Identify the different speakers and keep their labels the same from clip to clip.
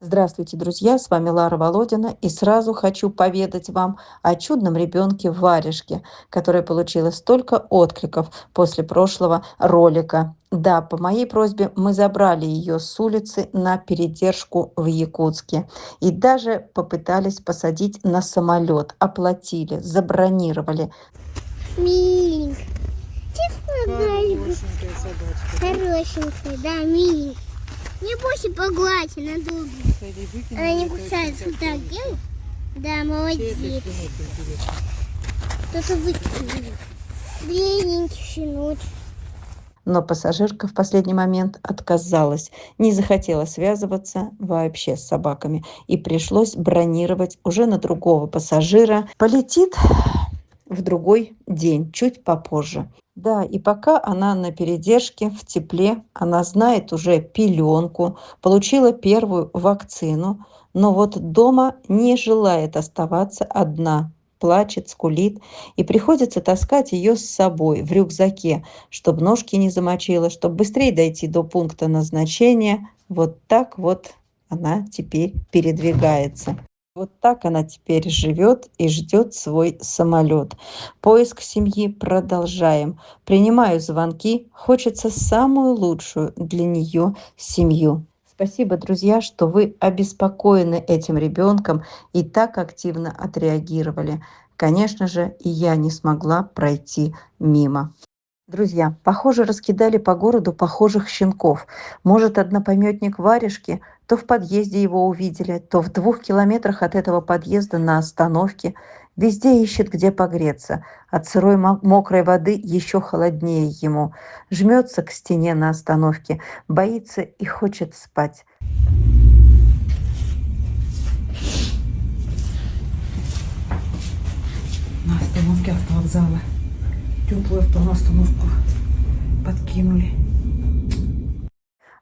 Speaker 1: Здравствуйте, друзья! С вами Лара Володина. И сразу хочу поведать вам о чудном ребенке Варежке, которая получила столько откликов после прошлого ролика. Да, по моей просьбе мы забрали ее с улицы на передержку в Якутске. И даже попытались посадить на самолет. Оплатили, забронировали.
Speaker 2: Миленькая. Честно говоря,
Speaker 3: Хорошенькая собачка.
Speaker 2: хорошенькая, да, миленькая. Не бойся, погладь, она долго.
Speaker 3: Пойди выкинь.
Speaker 2: Она не
Speaker 3: это
Speaker 2: кусается.
Speaker 3: очень
Speaker 2: Вот так
Speaker 3: красиво.
Speaker 2: делай. Да,
Speaker 3: Чей
Speaker 2: молодец.
Speaker 3: это щенок, интересно?
Speaker 2: Кто-то выкинул. Бедненький щеночек.
Speaker 1: Но пассажирка в последний момент отказалась, не захотела связываться вообще с собаками. И пришлось бронировать уже на другого пассажира. Полетит в другой день, чуть попозже. Да, и пока она на передержке, в тепле, она знает уже пеленку, получила первую вакцину, но вот дома не желает оставаться одна, плачет, скулит, и приходится таскать ее с собой в рюкзаке, чтобы ножки не замочила, чтобы быстрее дойти до пункта назначения. Вот так вот она теперь передвигается. Вот так она теперь живет и ждет свой самолет. Поиск семьи продолжаем. Принимаю звонки. Хочется самую лучшую для нее семью. Спасибо, друзья, что вы обеспокоены этим ребенком и так активно отреагировали. Конечно же, и я не смогла пройти мимо. Друзья, похоже, раскидали по городу похожих щенков. Может, однопомётник Варежки, то в подъезде его увидели, то в 2 километрах от этого подъезда на остановке. Везде ищет, где погреться. От сырой мокрой воды еще холоднее ему. Жмется к стене на остановке, боится и хочет спать.
Speaker 3: На остановке автовокзала. Теплую автоостановку подкинули.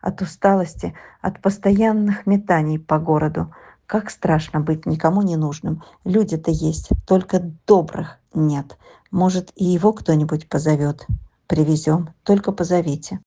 Speaker 1: От усталости, от постоянных метаний по городу. Как страшно быть никому не нужным. Люди-то есть, только добрых нет. Может, и его кто-нибудь позовет. Привезем, только позовите.